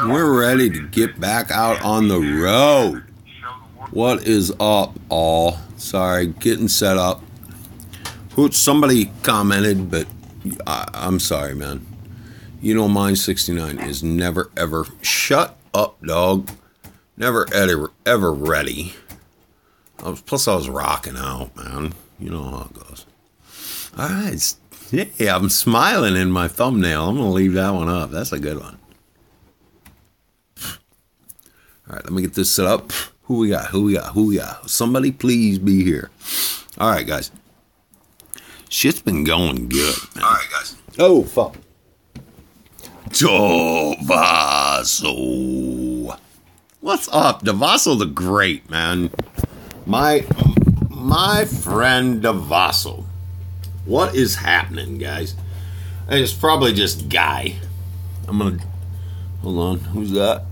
We're ready to get back out on the road. What is up, all? Sorry, getting set up. Somebody commented, but I'm sorry, man. You know, mine69 is never, ever... Shut up, dog. Never, ever ready. Plus, I was rocking out, man. You know how it goes. All right. Yeah, I'm smiling in my thumbnail. I'm going to leave that one up. That's a good one. All right, let me get this set up. Who we got? Somebody please be here. All right, guys. Shit's been going good, man. All right, guys. Oh, fuck. Davaso. What's up? Davaso the Great, man. My friend Davaso. What is happening, guys? It's probably just Guy. I'm gonna... Hold on. Who's that?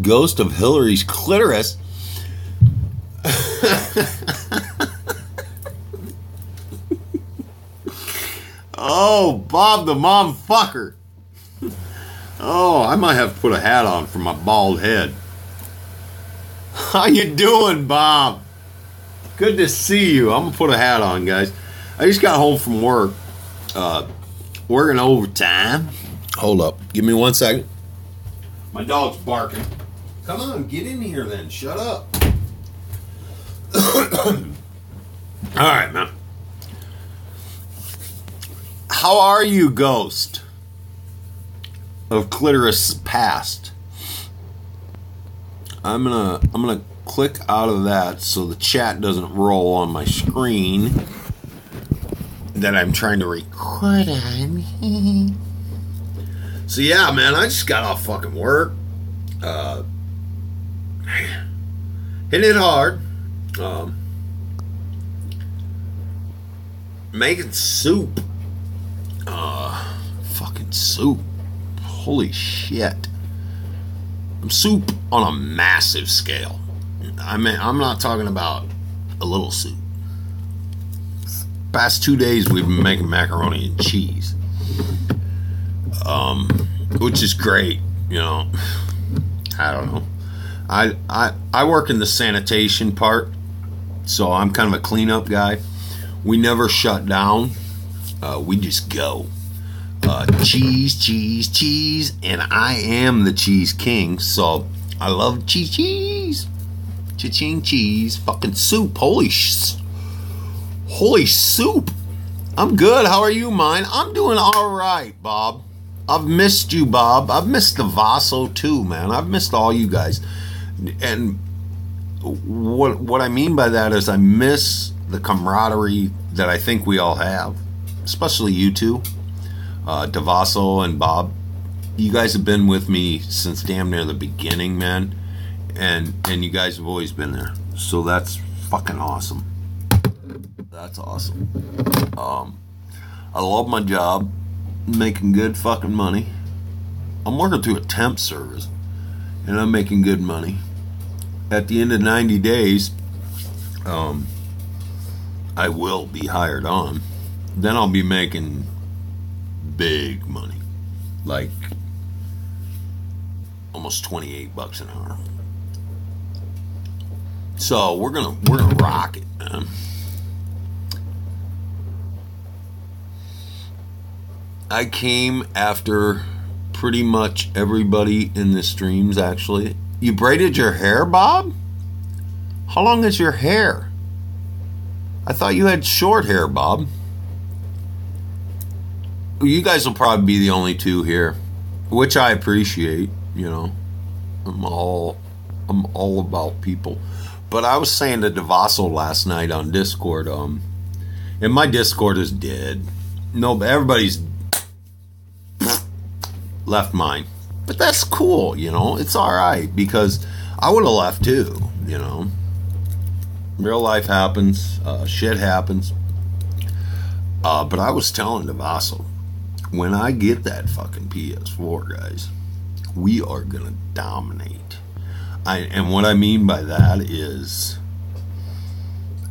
Ghost of Hillary's clitoris. Oh, Bob the mom fucker. Oh, I might have to put a hat on for my bald head. How you doing, Bob? Good to see you. I'm gonna put a hat on, guys. I just got home from work. Working overtime. Hold up. Give me 1 second. My dog's barking. Come on, get in here then. Shut up. Alright, man. How are you, Ghost of Clitoris Past? I'm gonna click out of that so the chat doesn't roll on my screen that I'm trying to record on. So yeah, man, I just got off fucking work. Hitting it hard. Making soup. Fucking soup. Holy shit. Soup on a massive scale. I mean, I'm not talking about a little soup. Past 2 days we've been making macaroni and cheese. Which is great, you know. I don't know. I work in the sanitation part, so I'm kind of a cleanup guy. We never shut down. We just go. Cheese, and I am the cheese king, so I love cheese. Cha-ching cheese. Fucking soup. Holy soup. I'm good. How are you, mine? I'm doing all right, Bob. I've missed you, Bob. I've missed the Vaso too, man. I've missed all you guys. And what I mean by that is I miss the camaraderie that I think we all have, especially you two, Davaso and Bob. You guys have been with me since damn near the beginning, man. And you guys have always been there. So that's fucking awesome. That's awesome. I love my job. Making good fucking money. I'm working through a temp service, and I'm making good money. At the end of 90 days, I will be hired on. Then I'll be making big money, like almost 28 bucks an hour. So we're gonna rock it, man. I came after pretty much everybody in the streams, actually. You braided your hair, Bob? How long is your hair? I thought you had short hair, Bob. You guys will probably be the only two here, which I appreciate, you know. I'm all about people. But I was saying to Davaso last night on Discord, and my Discord is dead. No, but everybody's left mine, but that's cool, you know. It's all right, because I would have left too, you know. Real life happens, shit happens. But I was telling Davaso, when I get that fucking PS4, guys, we are gonna dominate. And what I mean by that is,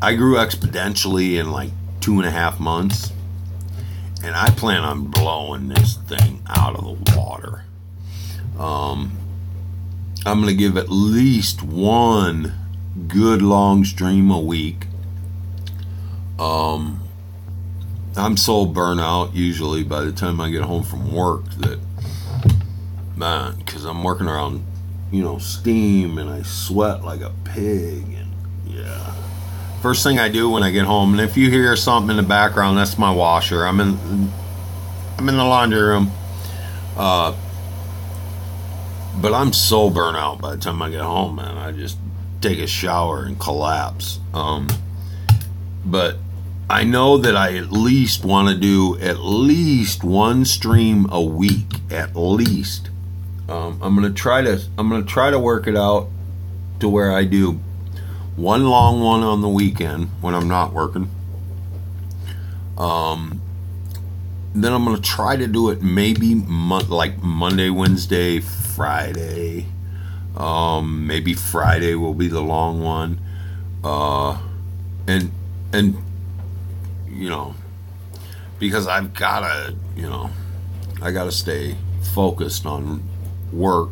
I grew exponentially in like 2.5 months. And I plan on blowing this thing out of the water. I'm going to give at least one good long stream a week. I'm so burnt out usually by the time I get home from work that, man, because I'm working around, steam, and I sweat like a pig, and yeah. First thing I do when I get home, and if you hear something in the background, that's my washer. I'm in the laundry room. But I'm so burnt out by the time I get home, man. I just take a shower and collapse. But I know that I at least want to do at least one stream a week, at least. I'm gonna try to work it out to where I do one long one on the weekend when I'm not working. Then I'm gonna try to do it maybe like Monday, Wednesday, Friday. Maybe Friday will be the long one. And because I've gotta, I gotta stay focused on work.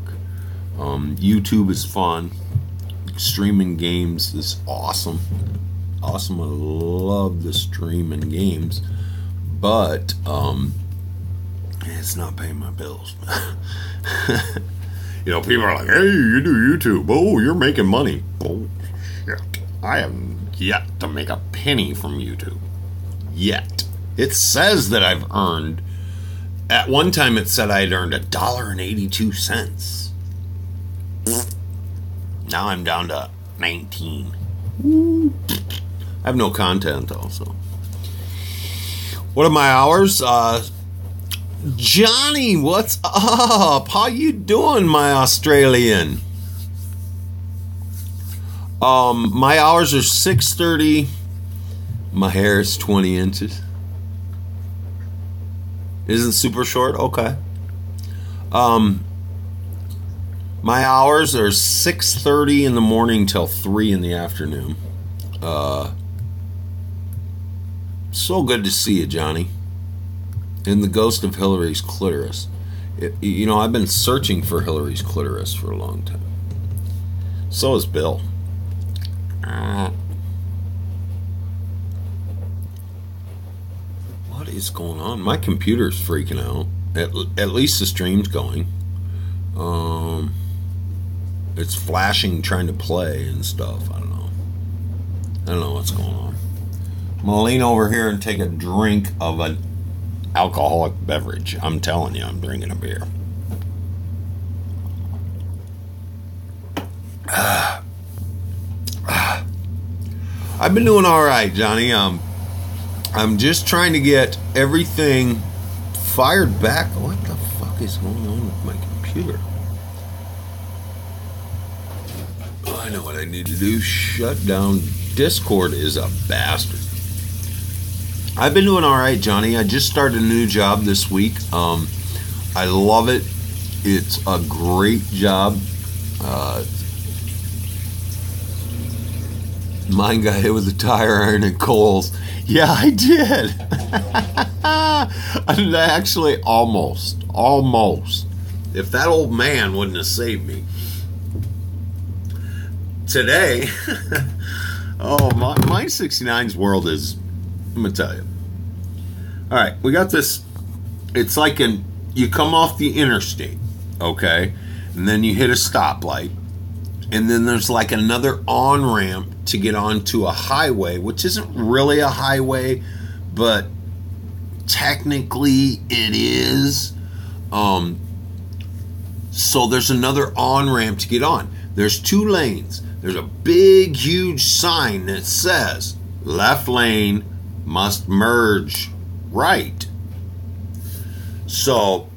YouTube is fun. Streaming games is awesome. I love the streaming games, but it's not paying my bills. People are like, "Hey, you do YouTube. Oh, you're making money." Bullshit. I haven't yet to make a penny from YouTube. Yet. It says that I've earned. At one time, it said I'd earned $1.82. Now I'm down to 19. Woo. I have no content, also. What are my hours? Johnny, what's up? How you doing, my Australian? My hours are 6:30. My hair is 20 inches. Isn't super short? Okay. My hours are 6:30 in the morning till 3 in the afternoon. So good to see you, Johnny. And the ghost of Hillary's clitoris. I've been searching for Hillary's clitoris for a long time. So has Bill. What is going on? My computer's freaking out. At least the stream's going. It's flashing, trying to play and stuff. I don't know what's going on. I'm gonna lean over here and take a drink of an alcoholic beverage. I'm telling you, I'm drinking a beer. I've been doing all right, Johnny. I'm just trying to get everything fired back. What the fuck is going on with my computer? Oh, I know what I need to do. Shut down. Discord is a bastard. I've been doing all right, Johnny. I just started a new job this week. I love it. It's a great job. Mine got hit with a tire iron at Kohl's. Yeah, I did. And actually, almost. If that old man wouldn't have saved me. Today, mine69's world is, I'm going to tell you. All right, we got this. It's like you come off the interstate, okay? And then you hit a stoplight. And then there's like another on-ramp to get onto a highway, which isn't really a highway, but technically it is. So there's another on-ramp to get on. There's 2 lanes. There's a big, huge sign that says, left lane must merge right. So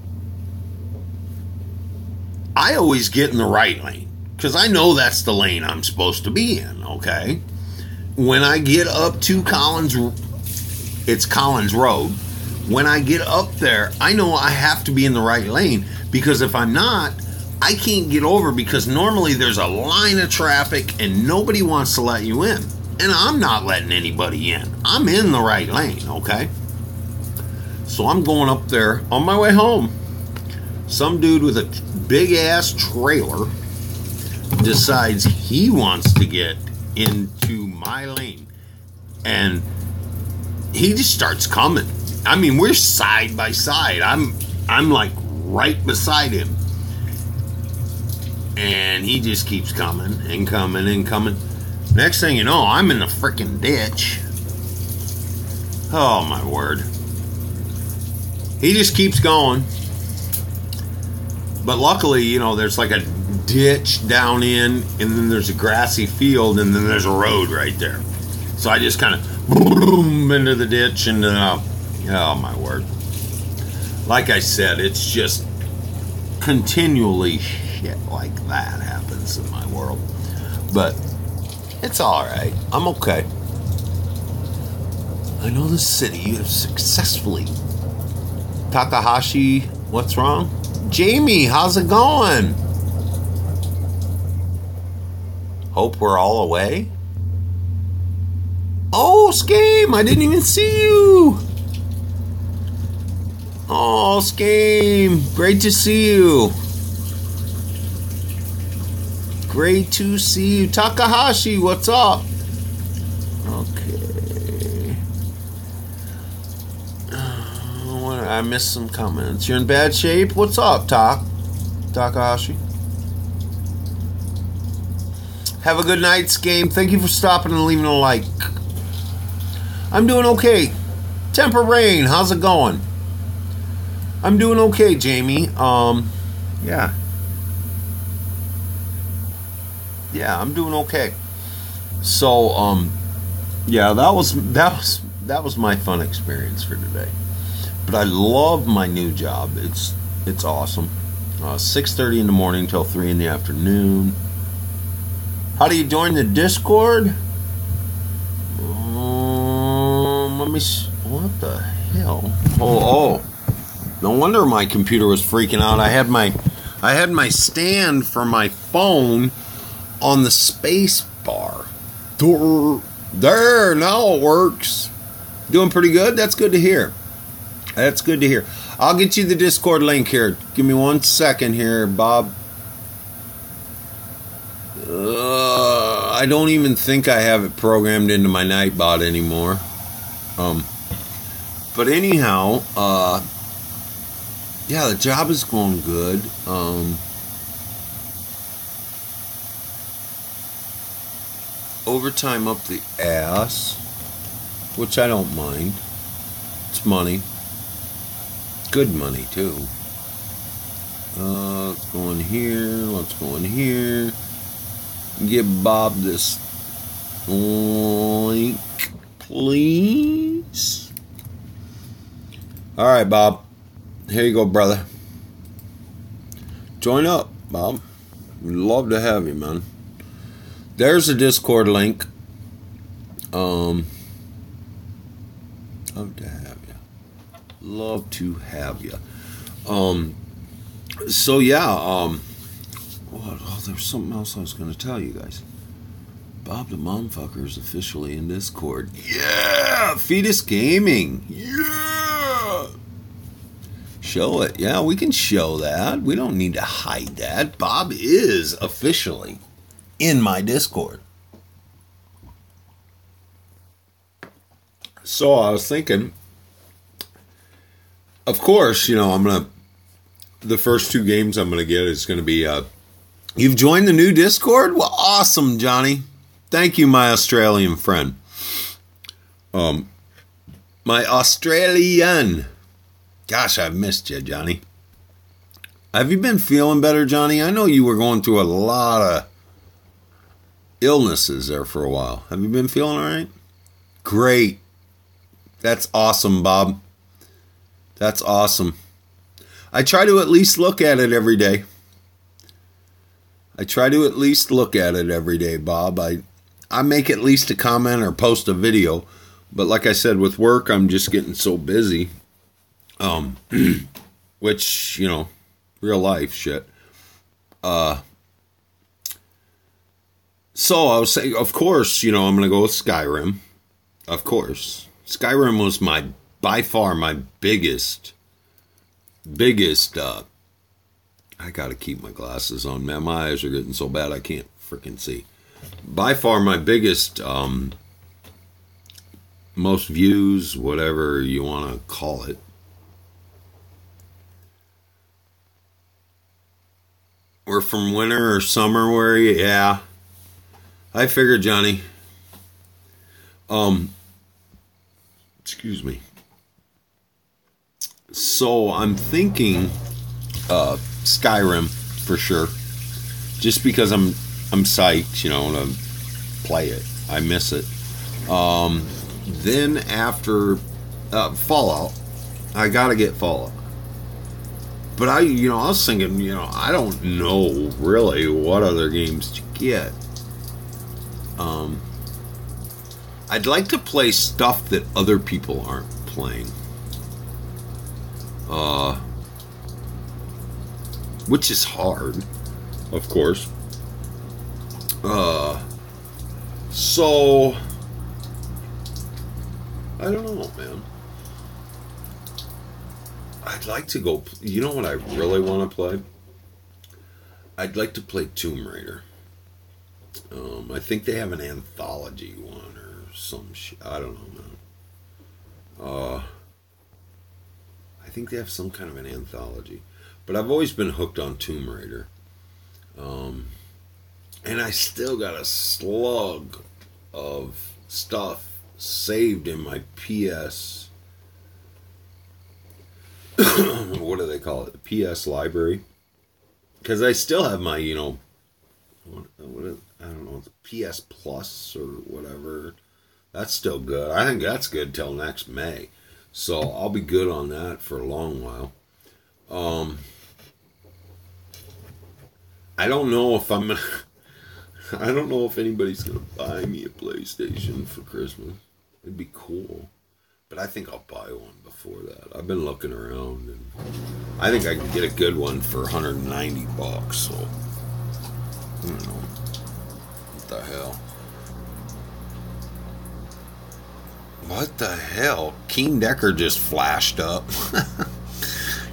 I always get in the right lane, because I know that's the lane I'm supposed to be in, okay? When I get up to it's Collins Road. When I get up there, I know I have to be in the right lane, because if I'm not, I can't get over, because normally there's a line of traffic and nobody wants to let you in. And I'm not letting anybody in. I'm in the right lane, okay? So I'm going up there on my way home. Some dude with a big-ass trailer decides he wants to get into my lane. And he just starts coming. I mean, we're side by side. I'm like right beside him. And he just keeps coming and coming and coming. Next thing you know, I'm in the freaking ditch. Oh, my word. He just keeps going. But luckily, you know, there's like a ditch down in, and then there's a grassy field, and then there's a road right there. So I just kind of boom into the ditch, and oh, my word. Like I said, it's just continually shit like that happens in my world. But it's all right. I'm okay. I know the city. You have successfully. Takahashi, what's wrong? Jamie, how's it going? Hope we're all away. Oh, Skame, I didn't even see you. Oh, Skame, great to see you. Great to see you. Takahashi, what's up? Okay. I missed some comments. You're in bad shape? What's up, Takahashi? Have a good night, Skame. Thank you for stopping and leaving a like. I'm doing okay. Temper Rain, how's it going? I'm doing okay, Jamie. Yeah. Yeah, I'm doing okay. So, yeah, that was my fun experience for today. But I love my new job. It's awesome. 6:30 in the morning till 3 in the afternoon. How do you join the Discord? Let me see. What the hell? Oh. No wonder my computer was freaking out. I had my stand for my phone on the space bar. There, now it works. Doing pretty good? That's good to hear. That's good to hear. I'll get you the Discord link here. Give me 1 second here, Bob. I don't even think I have it programmed into my Nightbot anymore. But anyhow, yeah, the job is going good. Overtime up the ass, which I don't mind. It's money. Good money, too. Let's go in here. Let's go in here. Give Bob this link, please. All right, Bob. Here you go, brother. Join up, Bob. We'd love to have you, man. There's a Discord link. Love to have you. Love to have you. So yeah. Oh, there's something else I was going to tell you guys. Bob the Momfucker is officially in Discord. Yeah, Fetus Gaming. Yeah. Show it. Yeah, we can show that. We don't need to hide that. Bob is officially in my Discord. So I was thinking, of course, you know, the first 2 games I'm going to get is going to be, you've joined the new Discord? Well, awesome, Johnny. Thank you, my Australian friend. My Australian. Gosh, I've missed you, Johnny. Have you been feeling better, Johnny? I know you were going through a lot of illnesses there for a while. Have you been feeling all right? Great. That's awesome, Bob. That's awesome. I try to at least look at it every day. Bob. I make at least a comment or post a video. But like I said, with work, I'm just getting so busy. Which, you know, real life shit. So I was saying, of course, you know, I'm going to go with Skyrim. Of course. Skyrim was by far my biggest I gotta keep my glasses on, man. My eyes are getting so bad I can't freaking see. By far my biggest, most views, whatever you want to call it. We're from winter or summer, where you? Yeah. I figured, Johnny. Excuse me. So I'm thinking Skyrim for sure. Just because I'm psyched, you know, to play it. I miss it. Then after Fallout, I gotta get Fallout. But I was thinking, I don't know really what other games to get. I'd like to play stuff that other people aren't playing. Which is hard, of course. So I don't know, man. I'd like to go. You know what I really want to play? I'd like to play Tomb Raider. I think they have an anthology one or some shit. I don't know, man. I think they have some kind of an anthology. But I've always been hooked on Tomb Raider. And I still got a slug of stuff saved in my PS. What do they call it? PS library. Because I still have my, I don't know, PS Plus or whatever. That's still good. I think that's good till next May. So I'll be good on that for a long while. I don't know if I'm gonna... I don't know if anybody's gonna buy me a PlayStation for Christmas. It'd be cool. But I think I'll buy one before that. I've been looking around, and I think I can get a good one for $190. So, I don't know. What the hell? What the hell? Keen Decker just flashed up.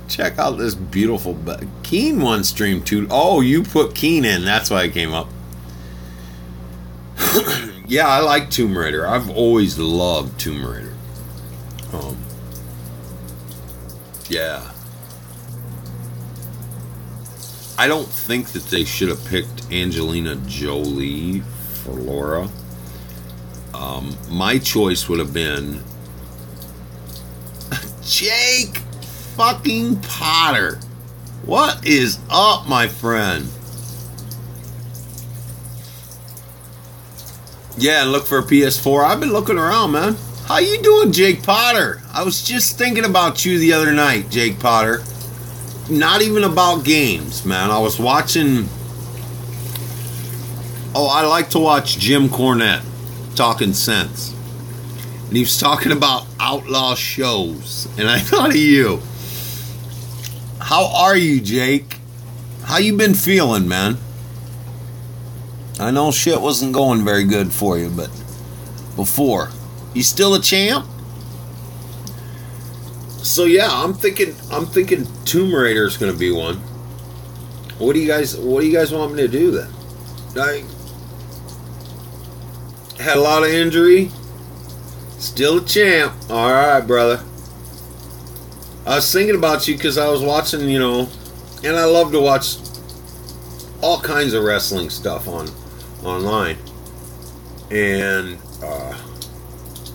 Check out this beautiful... Keen one stream too. Oh, you put Keen in. That's why it came up. Yeah, I like Tomb Raider. I've always loved Tomb Raider. Yeah. I don't think that they should have picked Angelina Jolie for Laura. My choice would have been Jake fucking Potter. What is up, my friend? Yeah, and look for a PS4. I've been looking around, man. How you doing, Jake Potter? I was just thinking about you the other night, Jake Potter. Not even about games, man. I was watching... Oh, I like to watch Jim Cornette, Talking Sense. And he was talking about outlaw shows. And I thought of you. How are you, Jake? How you been feeling, man? I know shit wasn't going very good for you, but before. You still a champ? So yeah, I'm thinking Tomb Raider is going to be one. What do you guys want me to do then? I had a lot of injury. Still a champ. All right, brother. I was thinking about you because I was watching, and I love to watch all kinds of wrestling stuff online. And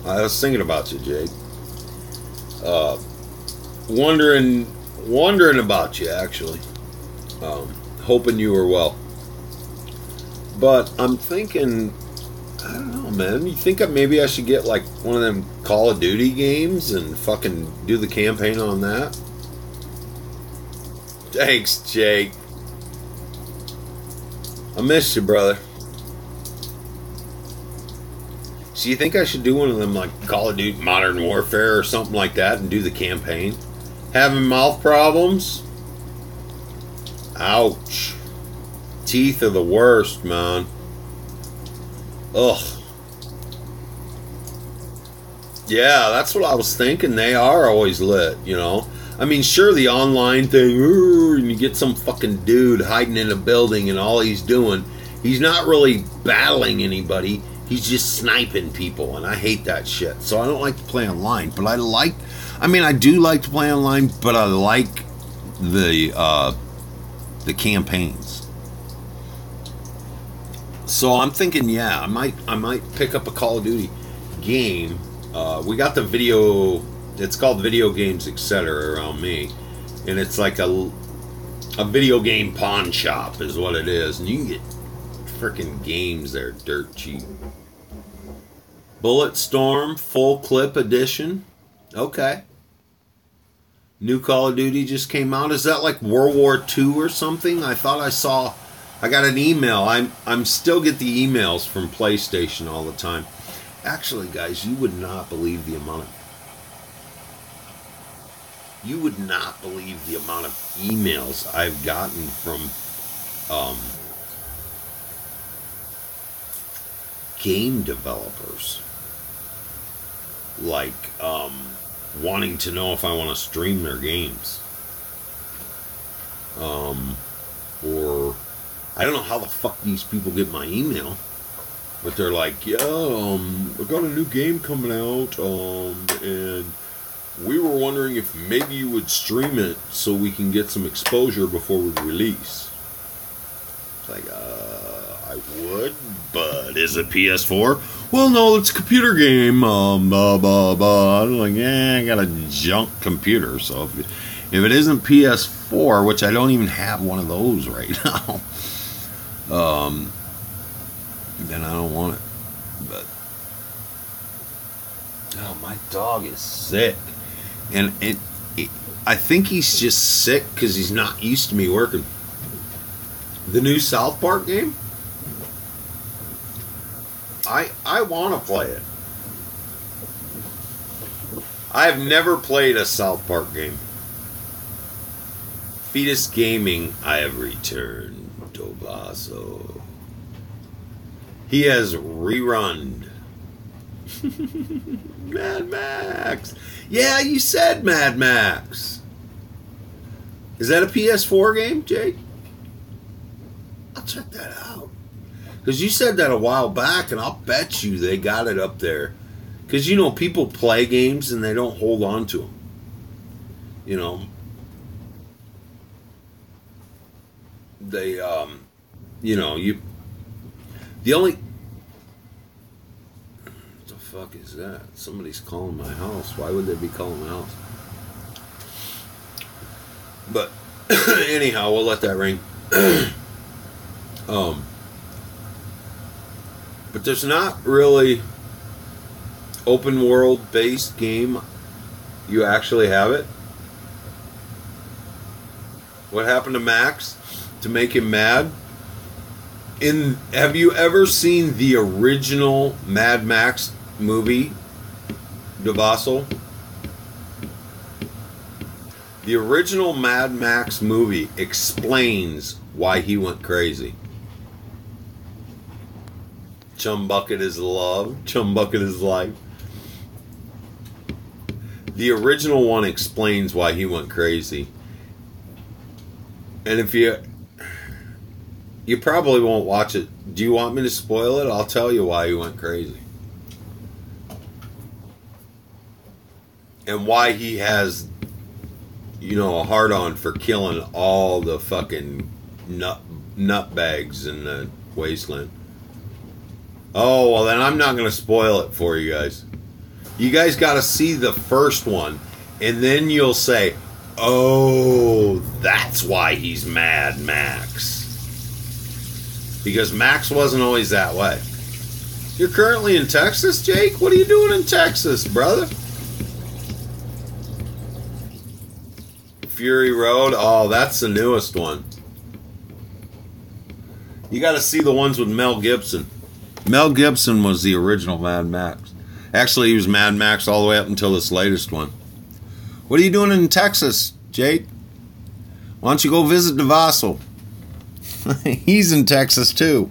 I was thinking about you, Jake. Wondering about you, actually. Hoping you were well. But I'm thinking, I don't know, man. You think maybe I should get like one of them Call of Duty games and fucking do the campaign on that? Thanks, Jake. I missed you, brother. So you think I should do one of them like Call of Duty Modern Warfare or something like that and do the campaign? Having mouth problems? Ouch. Teeth are the worst, man. Ugh. Yeah, that's what I was thinking. They are always lit, I mean, sure, the online thing, and you get some fucking dude hiding in a building and all he's doing, he's not really battling anybody. He's just sniping people, and I hate that shit. So I don't like to play online, but I do like to play online, but I like the campaigns. So I'm thinking, yeah, I might pick up a Call of Duty game. We got the video. It's called Video Games Etc. around me, and it's like a video game pawn shop is what it is, and you can get freaking games there dirt cheap. Bulletstorm Full Clip Edition. Okay. New Call of Duty just came out. Is that like World War II or something? I thought I got an email. I'm still get the emails from PlayStation all the time. Actually, guys, you would not believe the amount of emails I've gotten from game developers, like wanting to know if I want to stream their games, or I don't know how the fuck these people get my email, but they're like, yeah, I got a new game coming out, and we were wondering if maybe you would stream it so we can get some exposure before we release. It's like, I would, but is it PS4? Well, no, it's a computer game. Blah, blah, blah. I'm like, I got a junk computer, so if it isn't PS4, which I don't even have one of those right now, then I don't want it. But oh, my dog is sick, and I think he's just sick because he's not used to me working. The new South Park game, I want to play it. I have never played a South Park game. Fetus Gaming, I have returned. Tobaso. He has rerun. Mad Max. Yeah, you said Mad Max. Is that a PS4 game, Jake? I'll check that out. Because you said that a while back, and I'll bet you they got it up there. Because, you know, people play games and they don't hold on to them. You know. They, you know, the only... What the fuck is that? Somebody's calling my house. Why would they be calling my house? But, anyhow, we'll let that ring. But there's not really open world based game. You actually have it. What happened to Max to make him mad? Have you ever seen the original Mad Max movie, DeVassel? The original Mad Max movie explains why he went crazy. Chum bucket is love. Chum bucket is life. The original one explains why he went crazy. And if you probably won't watch it. Do you want me to spoil it? I'll tell you why he went crazy. And why he has, you know, a hard-on for killing all the fucking nutbags in the wasteland. Oh, well then I'm not going to spoil it for you guys. You guys got to see the first one, and then you'll say, oh, that's why he's Mad Max. Because Max wasn't always that way. You're currently in Texas, Jake? What are you doing in Texas, brother? Fury Road? Oh, that's the newest one. You got to see the ones with Mel Gibson. Mel Gibson was the original Mad Max. Actually, he was Mad Max all the way up until this latest one. What are you doing in Texas, Jake? Why don't you go visit DeVassel? He's in Texas, too.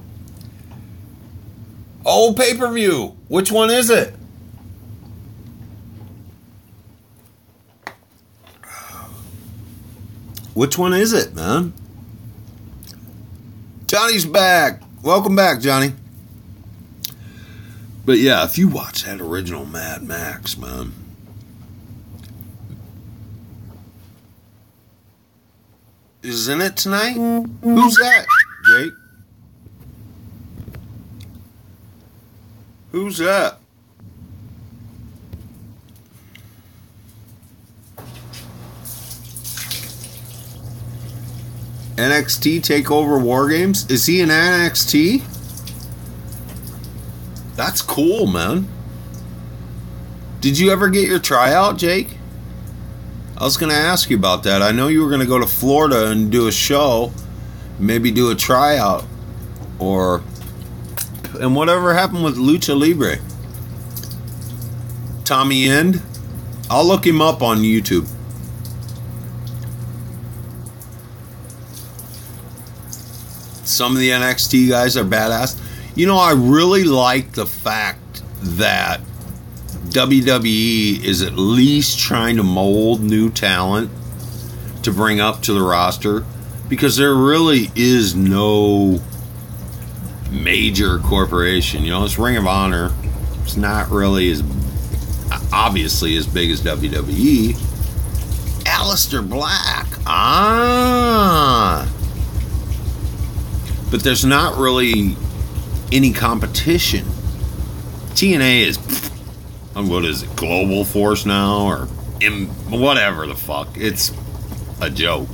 Oh, pay-per-view. Which one is it? Which one is it, man? Johnny's back. Welcome back, Johnny. But yeah, if you watch that original Mad Max, man. Isn't it tonight? Who's that, Jake? Who's that? NXT TakeOver War Games? Is he in NXT? That's cool, man. Did you ever get your tryout, Jake? I was going to ask you about that. I know you were going to go to Florida and do a show, maybe do a tryout, and whatever happened with Lucha Libre. Tommy End? I'll look him up on YouTube. Some of the NXT guys are badass. You know, I really like the fact that WWE is at least trying to mold new talent to bring up to the roster, because there really is no major corporation. You know, it's Ring of Honor. It's not really as obviously as big as WWE. Aleister Black. But there's not really any competition. TNA is, what is it, Global Force now, or whatever the fuck. It's a joke.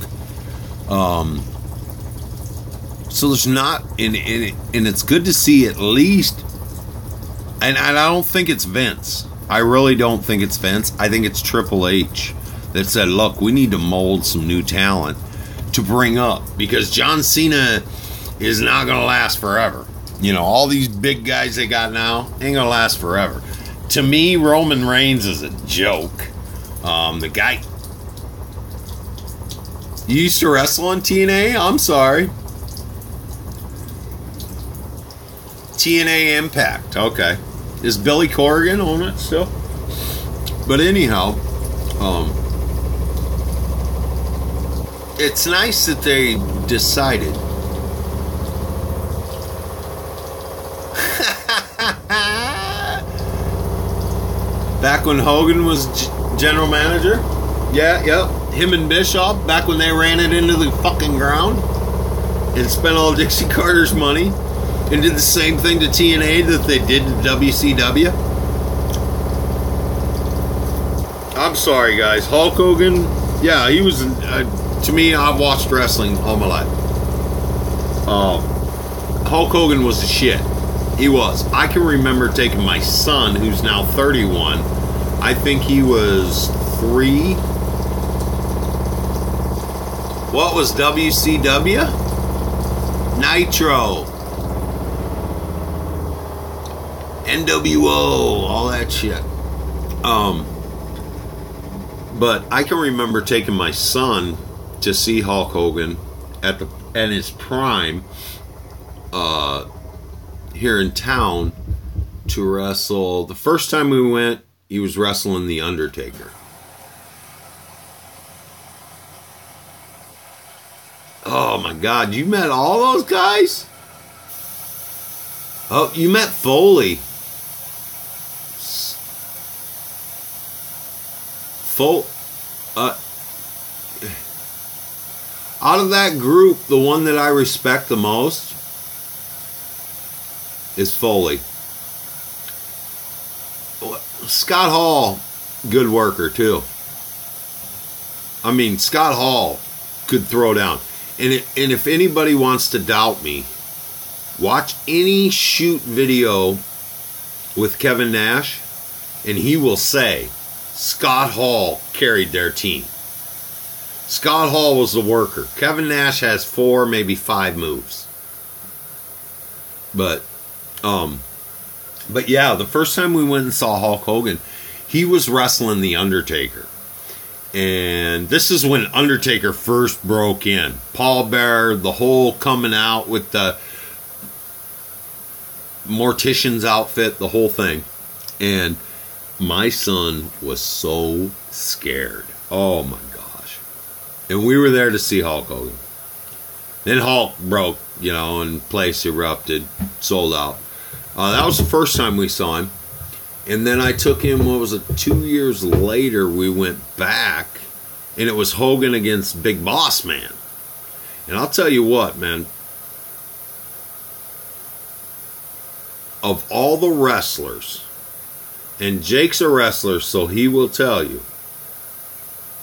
So there's not, and it's good to see at least, and I don't think it's Vince. I really don't think it's Vince. I think it's Triple H that said, look, we need to mold some new talent to bring up, because John Cena is not going to last forever. You know, all these big guys they got now ain't going to last forever. To me, Roman Reigns is a joke. The guy... You used to wrestle on TNA? I'm sorry. TNA Impact. Okay. Is Billy Corgan on it still? But anyhow, it's nice that they decided. Back when Hogan was general manager? Yeah, yep. Him and Bischoff, back when they ran it into the fucking ground and spent all Dixie Carter's money and did the same thing to TNA that they did to WCW. I'm sorry, guys. Hulk Hogan, yeah, he was, to me, I've watched wrestling all my life. Hulk Hogan was the shit. He was. I can remember taking my son, who's now 31. I think he was 3. What was WCW? Nitro. NWO. All that shit. But I can remember taking my son to see Hulk Hogan at his prime, here in town, to wrestle. The first time we went, he was wrestling The Undertaker. Oh my God, you met all those guys? Oh, you met Foley. Out of that group, the one that I respect the most is Foley. Scott Hall, good worker too. I mean, Scott Hall could throw down. And if anybody wants to doubt me, watch any shoot video with Kevin Nash, and he will say Scott Hall carried their team. Scott Hall was the worker. Kevin Nash has 4, maybe 5 moves. But yeah, the first time we went and saw Hulk Hogan, he was wrestling The Undertaker. And this is when Undertaker first broke in. Paul Bearer, the whole coming out with the mortician's outfit, the whole thing. And my son was so scared. Oh my gosh. And we were there to see Hulk Hogan. Then Hulk broke, you know, and place erupted, sold out. That was the first time we saw him. And then I took him, what was it, 2 years later, we went back, and it was Hogan against Big Boss Man. And I'll tell you what, man, of all the wrestlers, and Jake's a wrestler, so he will tell you,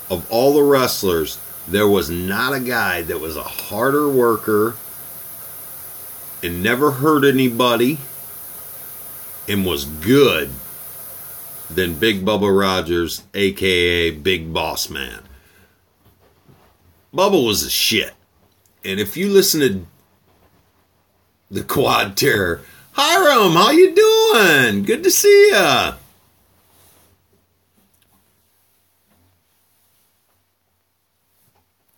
of all the wrestlers, there was not a guy that was a harder worker and never hurt anybody and was good than Big Bubba Rogers, a.k.a. Big Boss Man. Bubba was a shit. And if you listen to the Quad Terror, Hiram, how you doing? Good to see ya.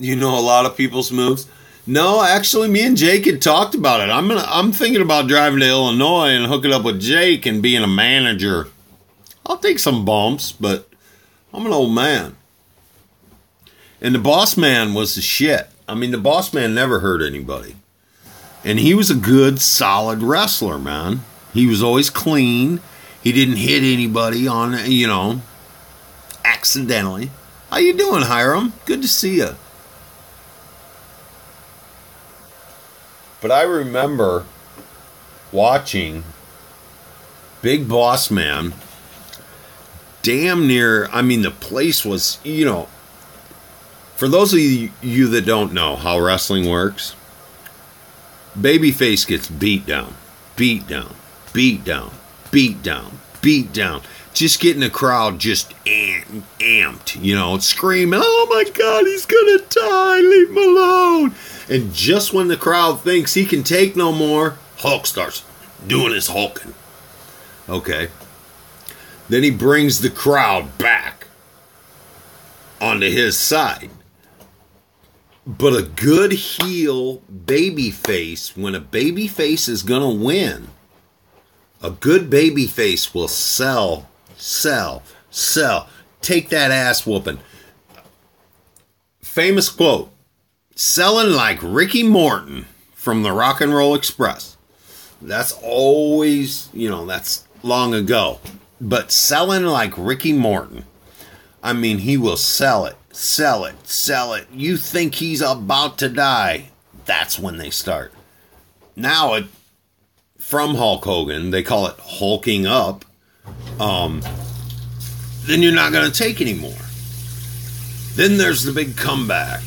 You know a lot of people's moves? No, actually, me and Jake had talked about it. I'm thinking about driving to Illinois and hooking up with Jake and being a manager. I'll take some bumps, but I'm an old man. And the Boss Man was the shit. I mean, the Boss Man never hurt anybody. And he was a good, solid wrestler, man. He was always clean. He didn't hit anybody on, you know, accidentally. How you doing, Hiram? Good to see you. But I remember watching Big Boss Man damn near, I mean, the place was, you know, for those of you that don't know how wrestling works, babyface gets beat down, beat down, beat down, beat down, beat down. Just getting the crowd just amped, you know, screaming, oh my God, he's gonna die, leave him alone. And just when the crowd thinks he can take no more, Hulk starts doing his hulking. Okay. Then he brings the crowd back onto his side. But a good heel baby face, when a baby face is going to win, a good baby face will sell. Take that ass whooping. Famous quote. Selling like Ricky Morton from the Rock and Roll Express. That's always, you know, that's long ago. But selling like Ricky Morton. I mean, he will sell it, sell it, sell it. You think he's about to die. That's when they start. Now, from Hulk Hogan, they call it hulking up. Then you're not going to take anymore. Then there's the big comeback.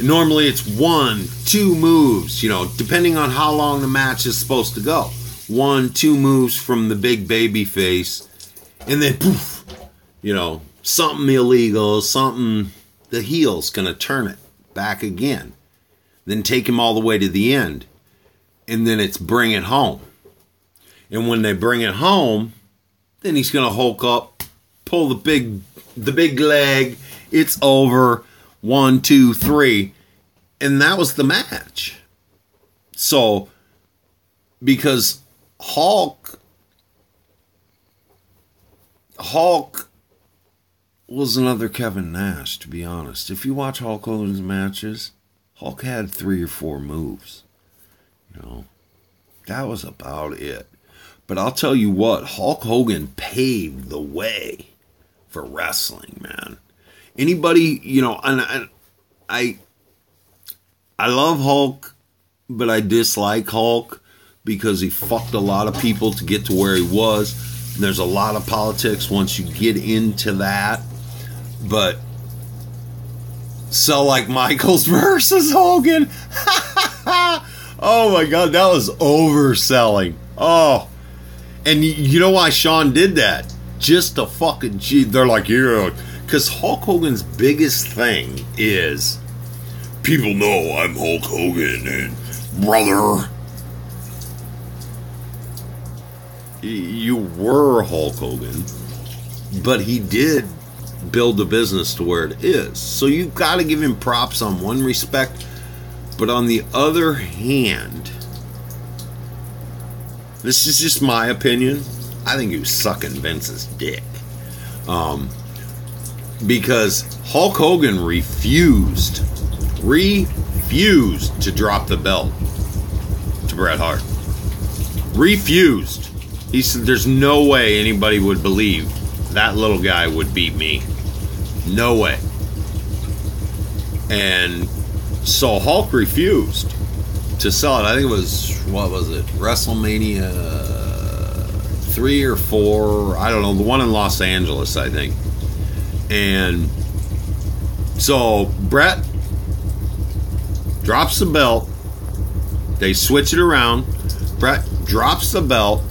Normally it's 1-2 moves, you know, depending on how long the match is supposed to go. 1-2 moves from the big baby face, and then poof, you know, something illegal, something, the heel's gonna turn it back again. Then take him all the way to the end, and then it's bring it home. And when they bring it home, then he's gonna hulk up, pull the big leg, it's over. 1, 2, 3, and that was the match. So, because Hulk was another Kevin Nash, to be honest. If you watch Hulk Hogan's matches, Hulk had 3 or 4 moves. You know, that was about it. But I'll tell you what, Hulk Hogan paved the way for wrestling, man. Anybody, you know, and I love Hulk, but I dislike Hulk because he fucked a lot of people to get to where he was. And there's a lot of politics once you get into that. But so like Michaels versus Hogan. Oh my God, that was overselling. Oh, and you know why Sean did that? Just to fucking cheat. They're like, yeah. Because Hulk Hogan's biggest thing is, people know I'm Hulk Hogan and brother. You were Hulk Hogan, but he did build the business to where it is. So you've got to give him props on one respect. But on the other hand, this is just my opinion, I think he was sucking Vince's dick. because Hulk Hogan refused to drop the belt to Bret Hart. Refused. He said, there's no way anybody would believe that little guy would beat me. No way. And so Hulk refused to sell it. I think it was, what was it? WrestleMania 3 or 4. I don't know. The one in Los Angeles, I think. And so Bret drops the belt. They switch it around. Bret drops the belt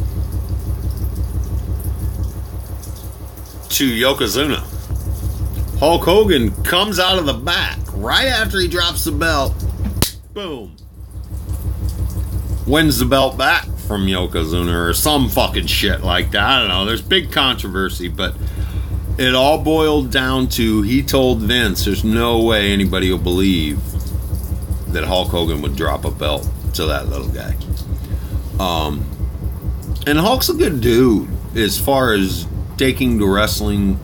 to Yokozuna. Hulk Hogan comes out of the back right after he drops the belt. Boom. Wins the belt back from Yokozuna or some fucking shit like that. I don't know. There's big controversy, but it all boiled down to he told Vince there's no way anybody will believe that Hulk Hogan would drop a belt to that little guy. And Hulk's a good dude as far as taking the wrestling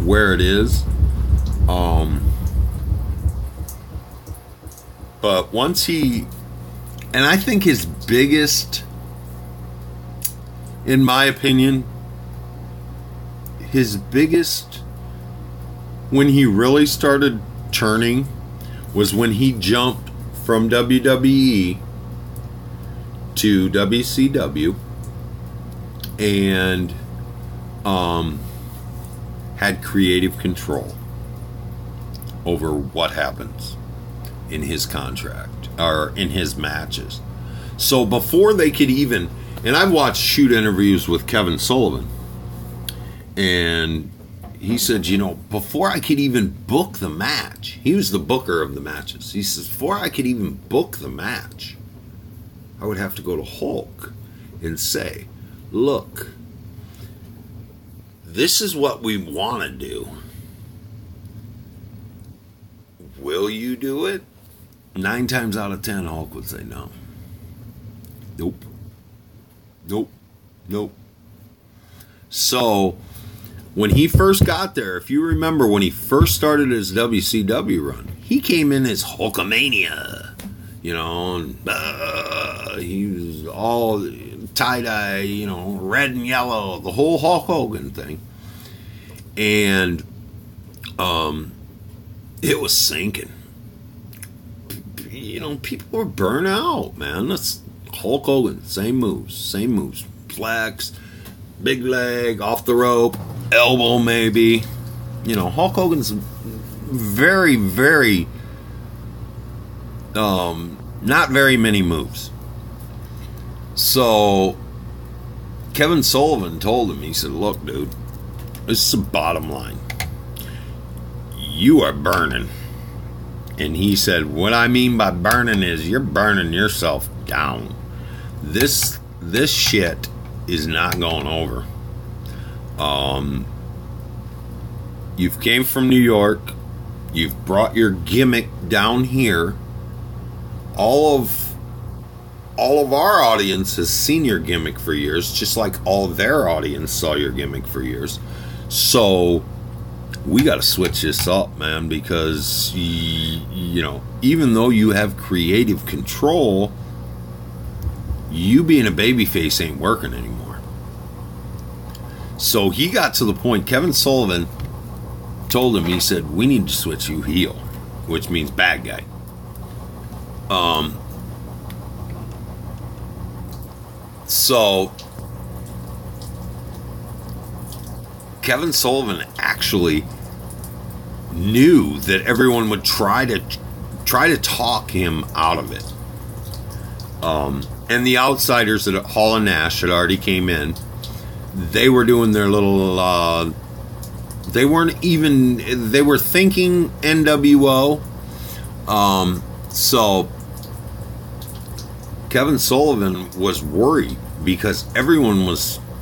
where it is. But once he, and I think his biggest, in my opinion, his biggest, when he really started turning, was when he jumped from WWE to WCW and had creative control over what happens in his contract or in his matches. So before they could even, and I've watched shoot interviews with Kevin Sullivan, and he said, you know, before I could even book the match, he was the booker of the matches. He says, before I could even book the match, I would have to go to Hulk and say, look, this is what we want to do. Will you do it? 9 times out of 10, Hulk would say no. Nope. Nope. Nope. So, when he first got there, if you remember when he first started his WCW run, he came in as Hulkamania. You know, and he was all tie-dye, you know, red and yellow, the whole Hulk Hogan thing. And it was sinking. You know, people were burnt out, man. That's Hulk Hogan, same moves. Flex, big leg, off the rope, elbow maybe. You know, Hulk Hogan's very, very, not very many moves. So, Kevin Sullivan told him, he said, look, dude, this is the bottom line. You are burning. And he said, what I mean by burning is you're burning yourself down. This shit is not going over. You've came from New York. You've brought your gimmick down here. All of our audience has seen your gimmick for years, just like all their audience saw your gimmick for years. So we got to switch this up, man, because, you know, even though you have creative control, you being a babyface ain't working anymore. So he got to the point, Kevin Sullivan told him, he said, we need to switch you heel, which means bad guy. So Kevin Sullivan actually knew that everyone would try to talk him out of it. And the outsiders at Hall and Nash had already came in. They were doing their little they were thinking NWO. So Kevin Sullivan was worried because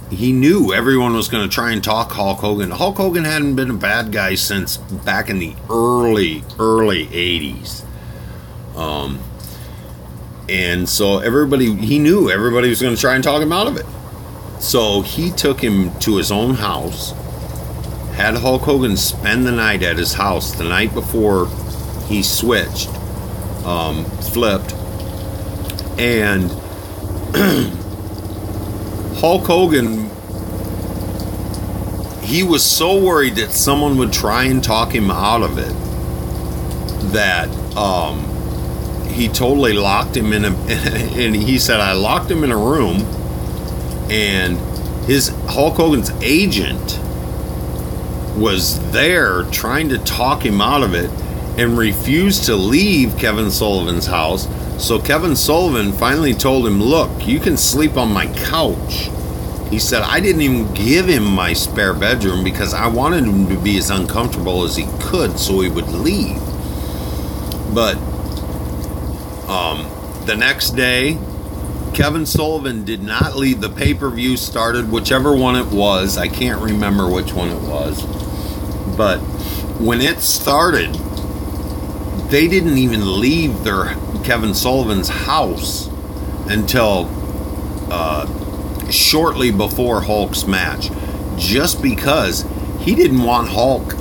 he knew everyone was going to try and talk Hulk Hogan. Hulk Hogan hadn't been a bad guy since back in the early 80s. And so he knew everybody was going to try and talk him out of it. So he took him to his own house had Hulk Hogan spend the night at his house the night before he switched, flipped, and Hulk Hogan, he was so worried that someone would try and talk him out of it that he totally locked him in a, and he said, I locked him in a room, and his Hulk Hogan's agent was there trying to talk him out of it and refused to leave Kevin Sullivan's house. So Kevin Sullivan finally told him, look, you can sleep on my couch. He said, I didn't even give him my spare bedroom because I wanted him to be as uncomfortable as he could so he would leave. But the next day, Kevin Sullivan did not leave. The pay-per-view started, whichever one it was. I can't remember which one it was. But when it started, they didn't even leave their Kevin Sullivan's house until shortly before Hulk's match, just because he didn't want Hulk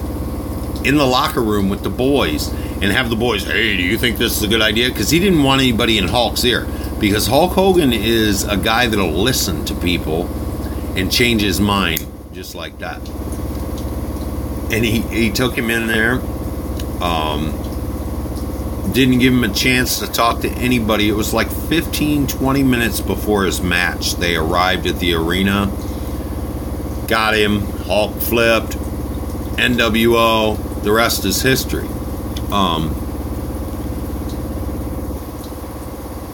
in the locker room with the boys and have the boys, hey, do you think this is a good idea? Because he didn't want anybody in Hulk's ear. Because Hulk Hogan is a guy that'll listen to people and change his mind just like that. And he took him in there, didn't give him a chance to talk to anybody. It was like 15-20 minutes before his match. They arrived at the arena, got him, Hulk flipped, NWO, the rest is history.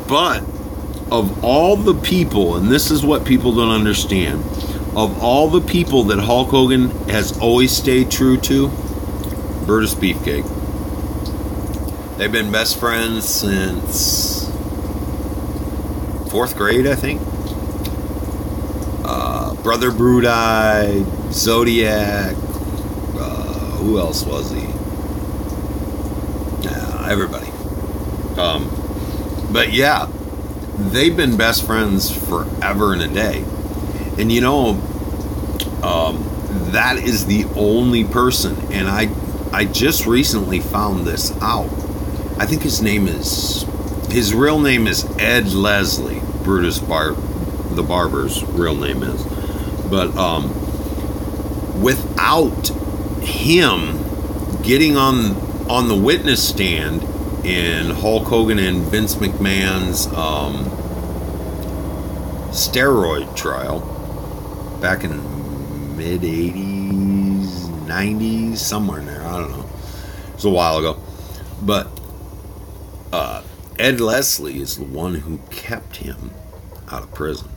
But of all the people, and this is what people don't understand, of all the people that Hulk Hogan has always stayed true to, Brutus Beefcake. They've been best friends since 4th grade, I think. Brother Brudai, Zodiac, who else was he? Everybody. But yeah, they've been best friends forever and a day. And you know, that is the only person, and I just recently found this out. I think his real name is Ed Leslie, Brutus the Barber's real name is. But without him getting on the witness stand in Hulk Hogan and Vince McMahon's steroid trial back in mid-80s, 90s, somewhere in there, I don't know. It was a while ago. But Ed Leslie is the one who kept him out of prison.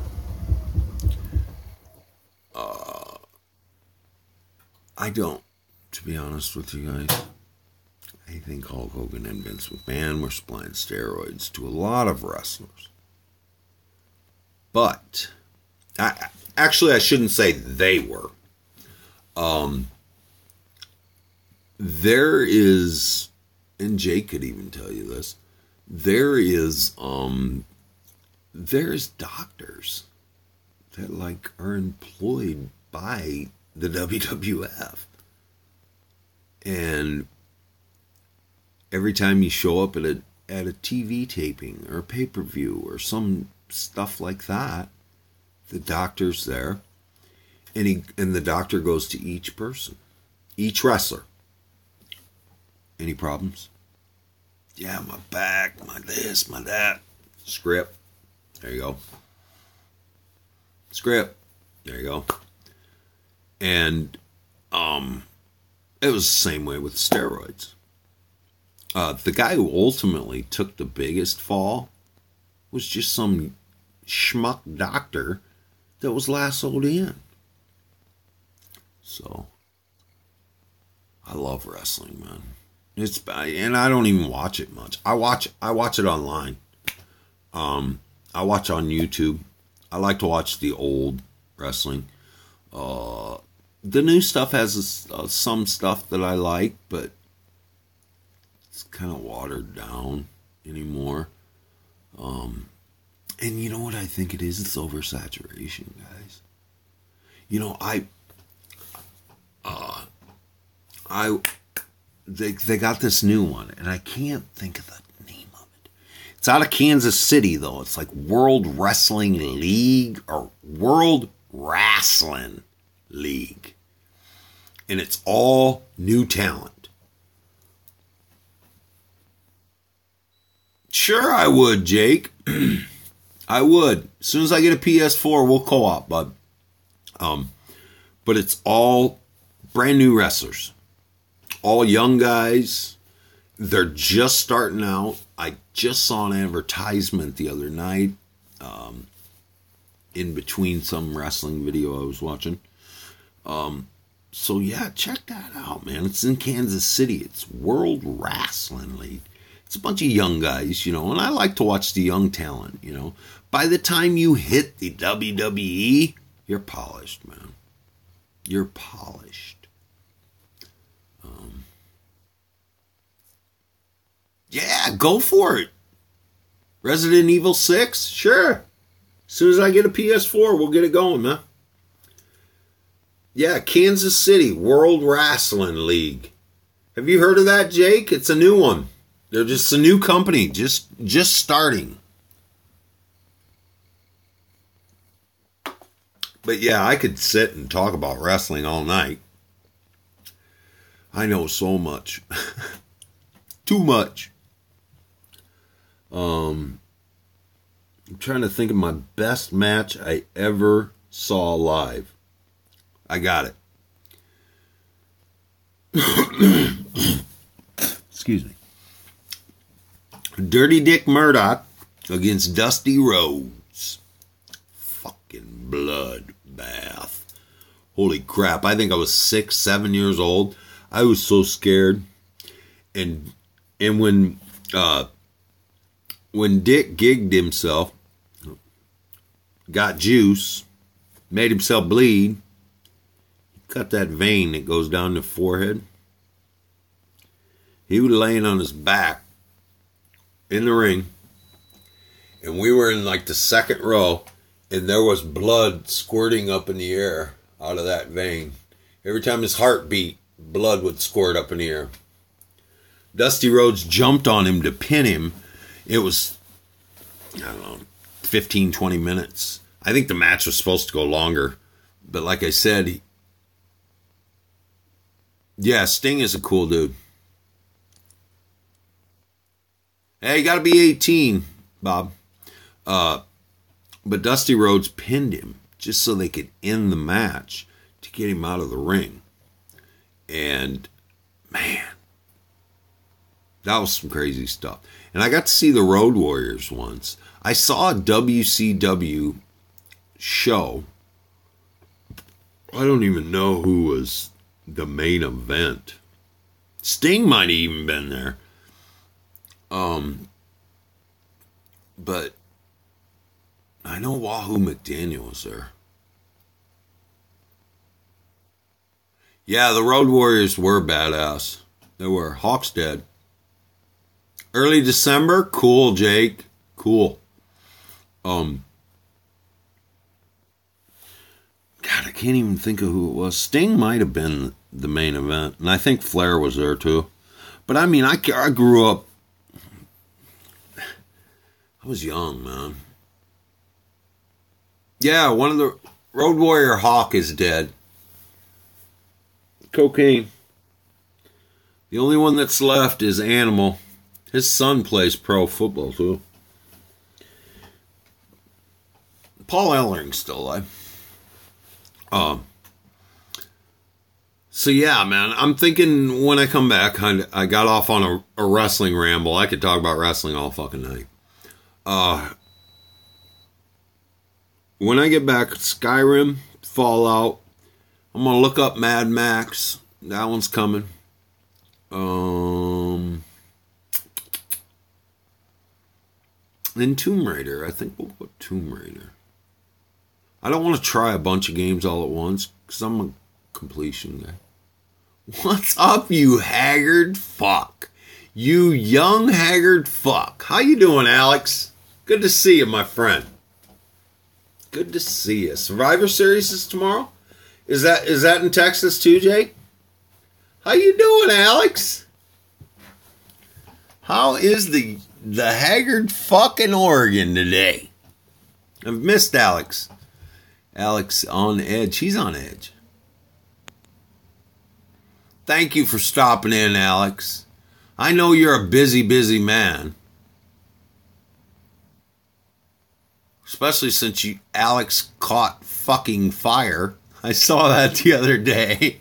I don't, to be honest with you guys. I think Hulk Hogan and Vince McMahon were supplying steroids to a lot of wrestlers. But, actually I shouldn't say they were. There is, and Jake could even tell you this, there's doctors that are employed by the WWF. And every time you show up at a TV taping or a pay-per-view or some stuff like that, the doctor's there, and the doctor goes to each person, each wrestler. Any problems? Yeah, my back, my this, my that. Script. There you go. Script. There you go. And it was the same way with steroids. The guy who ultimately took the biggest fall was just some schmuck doctor that was lassoed in. So, I love wrestling, man. And I don't even watch it much. I watch it online. I watch on YouTube. I like to watch the old wrestling. The new stuff has some stuff that I like, but it's kind of watered down anymore. And you know what I think it is? It's oversaturation, guys. You know, they got this new one, and I can't think of the name of it. It's out of Kansas City, though. It's like World Wrestling League or World Wrestling League. And it's all new talent. Sure, I would, Jake. I would. As soon as I get a PS4, we'll co-op, bud. But it's all brand new wrestlers. All young guys. They're just starting out. I just saw an advertisement the other night. In between some wrestling video I was watching. So yeah, check that out, man. It's in Kansas City. It's World Wrestling League. It's a bunch of young guys, you know, and I like to watch the young talent, you know. By the time you hit the WWE, you're polished, man. You're polished. Yeah, go for it. Resident Evil 6? Sure. As soon as I get a PS4, we'll get it going, man. Yeah, Kansas City World Wrestling League. Have you heard of that, Jake? It's a new one. They're just a new company, just starting. But yeah, I could sit and talk about wrestling all night. I know so much. Too much. I'm trying to think of my best match I ever saw live. I got it. Excuse me. Dirty Dick Murdoch against Dusty Rhodes. Fucking bloodbath. Holy crap. I think I was 6, 7 years old. I was so scared. And when Dick gigged himself, got juice, made himself bleed, cut that vein that goes down the forehead. He was laying on his back in the ring, and we were in like the second row, and there was blood squirting up in the air out of that vein. Every time his heart beat, blood would squirt up in the air. Dusty Rhodes jumped on him to pin him. It was, I don't know, 15, 20 minutes. I think the match was supposed to go longer. But like I said, yeah, Sting is a cool dude. Hey, you got to be 18, Bob. But Dusty Rhodes pinned him just so they could end the match to get him out of the ring. And, man, that was some crazy stuff. And I got to see the Road Warriors once. I saw a WCW show. I don't even know who was the main event. Sting might have even been there. But I know Wahoo McDaniel was there. Yeah, the Road Warriors were badass. They were. Hawk's dead. Early December? Cool, Jake. Cool. God, I can't even think of who it was. Sting might have been the main event. And I think Flair was there too. But I mean, I grew up. I was young, man. Yeah, one of the Road Warrior Hawk is dead. Cocaine. The only one that's left is Animal. His son plays pro football too. Paul Ellering's still alive. So yeah, man, I'm thinking when I come back, I got off on a wrestling ramble. I could talk about wrestling all fucking night. When I get back, Skyrim, Fallout, I'm going to look up Mad Max. That one's coming. Then Tomb Raider. I think we'll put Tomb Raider. I don't want to try a bunch of games all at once because I'm a completion guy. What's up, you haggard fuck? You young haggard fuck. How you doing, Alex? Good to see you, my friend. Good to see you. Survivor Series is tomorrow? Is that in Texas too, Jake? How you doing, Alex? How is the haggard fucking Oregon today? I've missed Alex. Alex on edge. He's on edge. Thank you for stopping in, Alex. I know you're a busy, busy man. Especially since Alex caught fucking fire. I saw that the other day.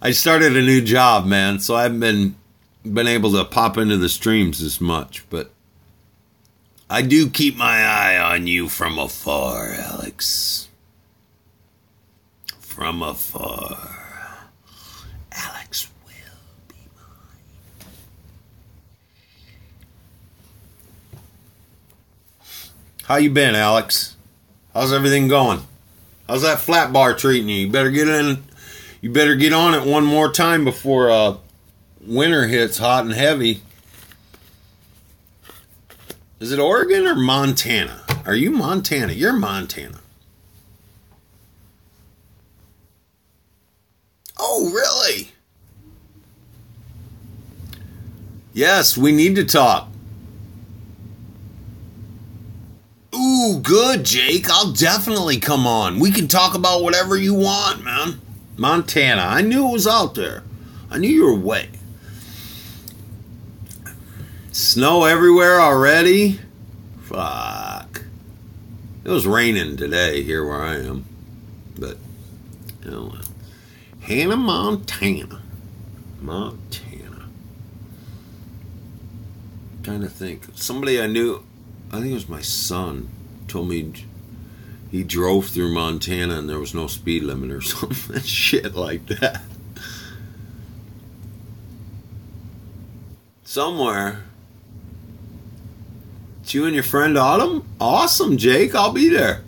I started a new job, man, so I haven't been able to pop into the streams as much, but I do keep my eye on you from afar, Alex. From afar. Alex will be mine. How you been, Alex? How's everything going? How's that flat bar treating you? You better get in. You better get on it one more time before winter hits hot and heavy. Is it Oregon or Montana? Are you Montana? You're Montana. Oh, really? Yes, we need to talk. Ooh, good, Jake. I'll definitely come on. We can talk about whatever you want, man. Montana. I knew it was out there. I knew you were away. Snow everywhere already? Fuck. It was raining today here where I am. But, oh well. Hannah, Montana. Montana. I'm trying to think. Somebody I knew, I think it was my son, told me he drove through Montana and there was no speed limit or something. Shit like that. Somewhere. It's you and your friend Autumn? Awesome, Jake. I'll be there.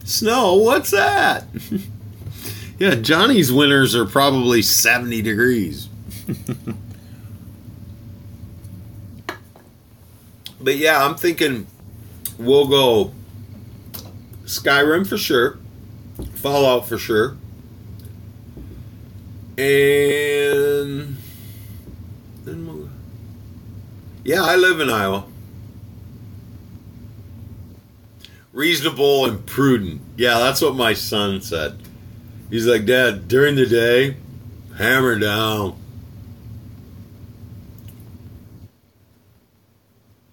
Snow? What's that? Yeah, Johnny's winters are probably 70 degrees. But yeah, I'm thinking we'll go Skyrim for sure. Fallout for sure. And then we'll, yeah, I live in Iowa. Reasonable and prudent. Yeah, that's what my son said. He's like, Dad, during the day, hammer down.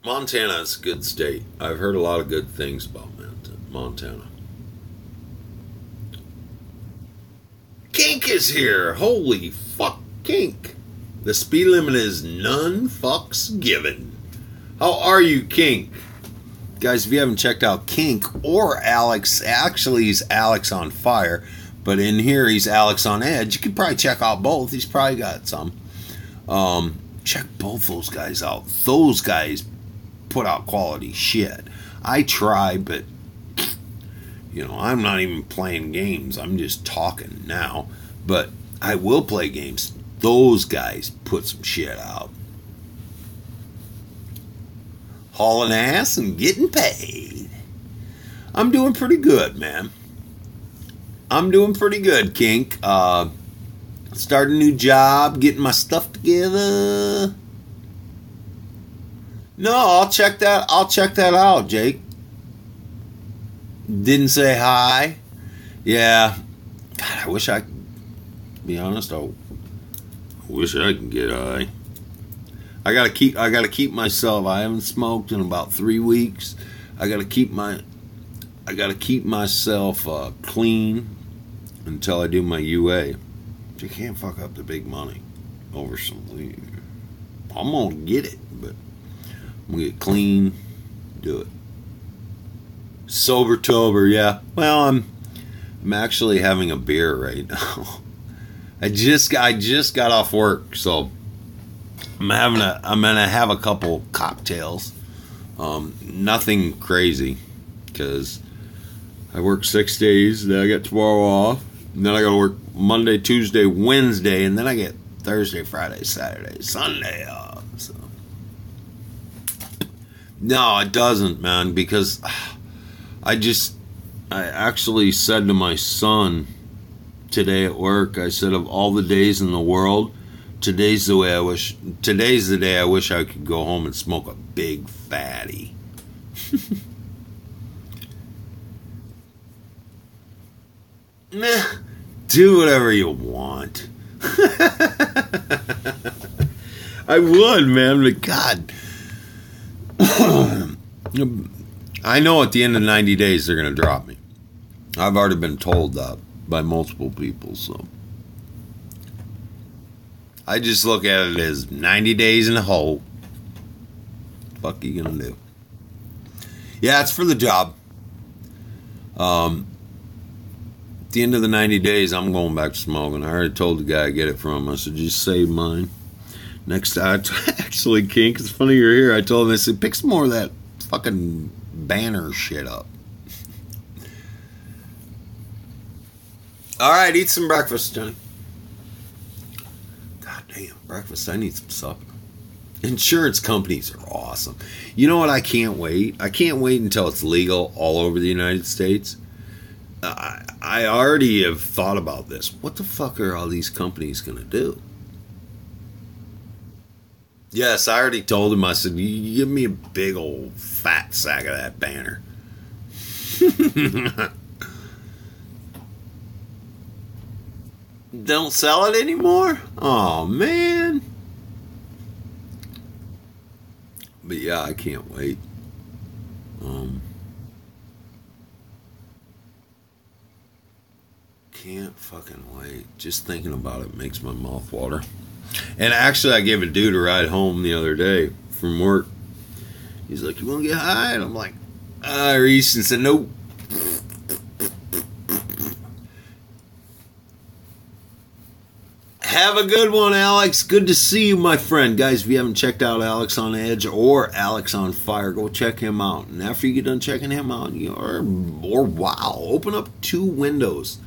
Montana is a good state. I've heard a lot of good things about Montana. Kink is here. Holy fuck, Kink. The speed limit is none fucks given. How are you, Kink? Guys, if you haven't checked out Kink or Alex, actually he's Alex on Fire, but in here he's Alex on Edge. You could probably check out both. He's probably got some. Check both those guys out. Those guys put out quality shit. I try, but you know, I'm not even playing games. I'm just talking now. But I will play games. Those guys put some shit out. Hauling ass and getting paid. I'm doing pretty good, man. I'm doing pretty good, Kink. Starting a new job, getting my stuff together. No, I'll check that out, Jake. Didn't say hi. Yeah. God, I wish I could be honest, I wish I could get high. I gotta keep myself. I haven't smoked in about 3 weeks. I gotta keep myself clean until I do my UA. You can't fuck up the big money over some weed. I'm gonna get it, but I'm gonna get clean, do it. Sober-tober, yeah. Well, I'm actually having a beer right now. I just got off work, so I'm gonna have a couple cocktails. Nothing crazy, because I work 6 days, then I get tomorrow off, and then I gotta work Monday, Tuesday, Wednesday, and then I get Thursday, Friday, Saturday, Sunday off. So no, it doesn't, man, because I actually said to my son, today at work. I said, of all the days in the world, today's the day I wish I could go home and smoke a big fatty. Nah, do whatever you want. I would, man, but God. I know at the end of 90 days they're going to drop me. I've already been told that by multiple people, so I just look at it as 90 days in a hole. Fuck you gonna do? Yeah, it's for the job. At the end of the 90 days, I'm going back to smoking. I already told the guy I get it from. I said, just save mine. Next time, actually, Kink, it's funny you're here. I told him, I said, pick some more of that fucking banner shit up. All right, eat some breakfast, Johnny. God damn, breakfast. I need some supper. Insurance companies are awesome. You know what? I can't wait. I can't wait until it's legal all over the United States. I already have thought about this. What the fuck are all these companies going to do? Yes, I already told him. I said, you give me a big old fat sack of that banner. Don't sell it anymore? Oh, man. But yeah, I can't wait. Can't fucking wait. Just thinking about it makes my mouth water. And actually, I gave a dude a ride home the other day from work. He's like, you want to get high? And I'm like, Reese, and said, nope. Have a good one, Alex. Good to see you, my friend. Guys, if you haven't checked out Alex on Edge or Alex on Fire, go check him out. And after you get done checking him out, or wow, open up 2 windows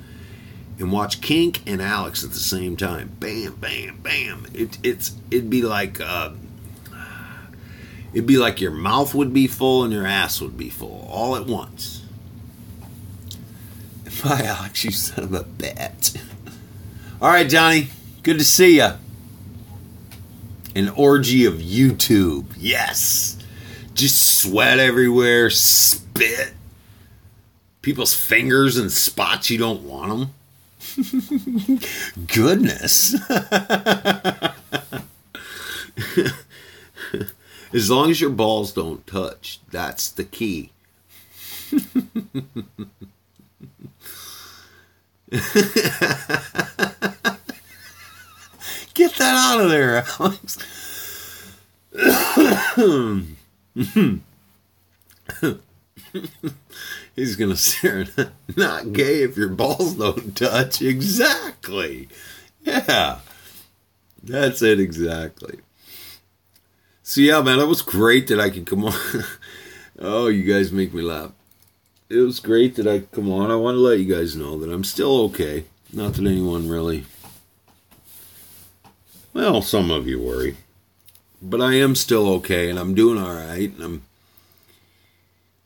and watch Kink and Alex at the same time. Bam, bam, bam. It'd be like your mouth would be full and your ass would be full all at once. Bye, Alex, you son of a bitch. All right, Johnny. Good to see ya. An orgy of YouTube. Yes. Just sweat everywhere, spit. People's fingers in spots you don't want them. Goodness. As long as your balls don't touch, that's the key. Get that out of there, Alex. He's going to say, not gay if your balls don't touch. Exactly. Yeah. That's it exactly. So yeah, man, it was great that I could come on. Oh, you guys make me laugh. It was great that I could come on. I want to let you guys know that I'm still okay. Not that anyone really... Well, some of you worry. But I am still okay, and I'm doing all right. And I'm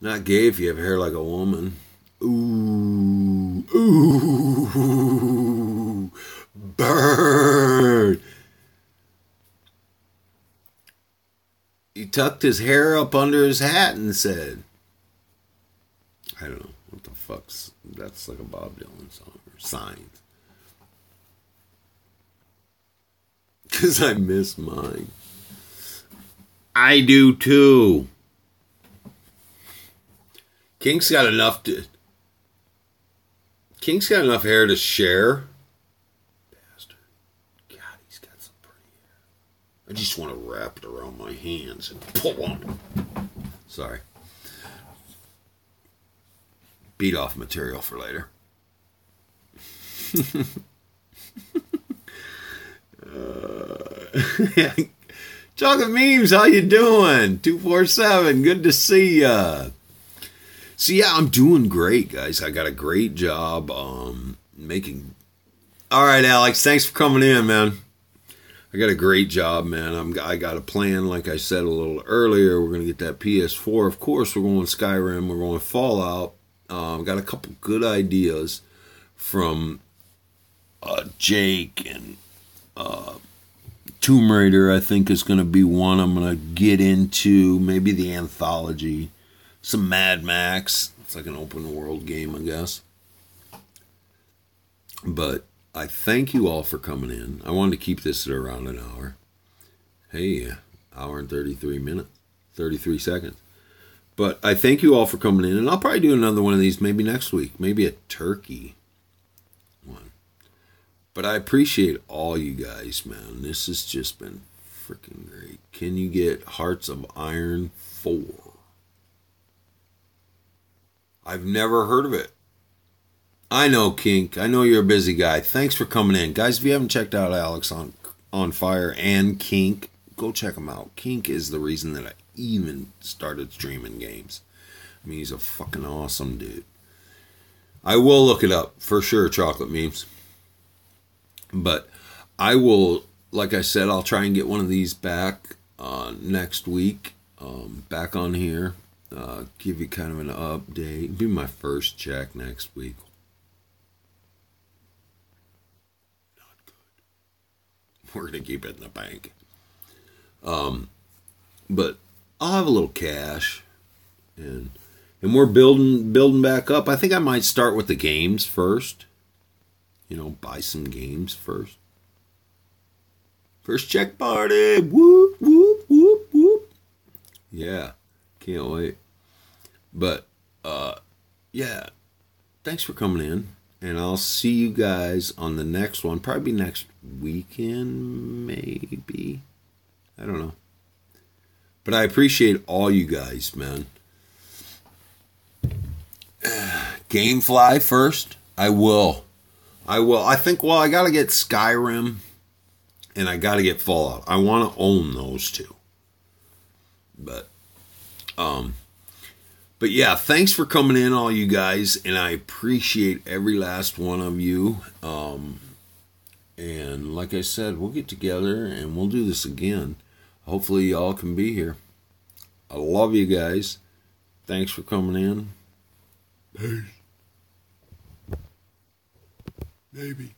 not gay if you have hair like a woman. Ooh. Ooh. Burn. He tucked his hair up under his hat and said, I don't know. What the fuck's... That's like a Bob Dylan song. Or Signs. Because I miss mine. I do too. Kink's got enough hair to share. Bastard. God, he's got some pretty hair. I just want to wrap it around my hands and pull on it. Sorry. Beat off material for later. Chocolate Memes, how you doing? 247, good to see ya. So yeah, I'm doing great, guys. I got a great job making... Alright, Alex, thanks for coming in, man. I got a great job, man. I got a plan, like I said a little earlier. We're going to get that PS4. Of course, we're going Skyrim. We're going Fallout. Got a couple good ideas from Jake and Tomb Raider, I think, is going to be one I'm going to get into. Maybe the anthology. Some Mad Max. It's like an open world game, I guess. But I thank you all for coming in. I wanted to keep this at around an hour. Hey, hour and 33 minutes. 33 seconds. But I thank you all for coming in. And I'll probably do another one of these maybe next week. Maybe a turkey one. But I appreciate all you guys, man. This has just been freaking great. Can you get Hearts of Iron 4? I've never heard of it. I know, Kink. I know you're a busy guy. Thanks for coming in. Guys, if you haven't checked out Alex on Fire and Kink, go check them out. Kink is the reason that I even started streaming games. I mean, he's a fucking awesome dude. I will look it up for sure, chocolate memes. But I will, like I said, I'll try and get one of these back next week. Back on here. Give you kind of an update. Be my first check next week. Not good. We're going to keep it in the bank. But I'll have a little cash. And we're building back up. I think I might start with the games first. You know, buy some games first. First check party. Whoop, whoop, whoop, whoop. Yeah. Can't wait. But, yeah. Thanks for coming in. And I'll see you guys on the next one. Probably next weekend, maybe. I don't know. But I appreciate all you guys, man. Gamefly first? I will. I think, well, I got to get Skyrim and I got to get Fallout. I want to own those two. But yeah, thanks for coming in, all you guys, and I appreciate every last one of you. And like I said, we'll get together and we'll do this again. Hopefully y'all can be here. I love you guys. Thanks for coming in. Peace. Maybe.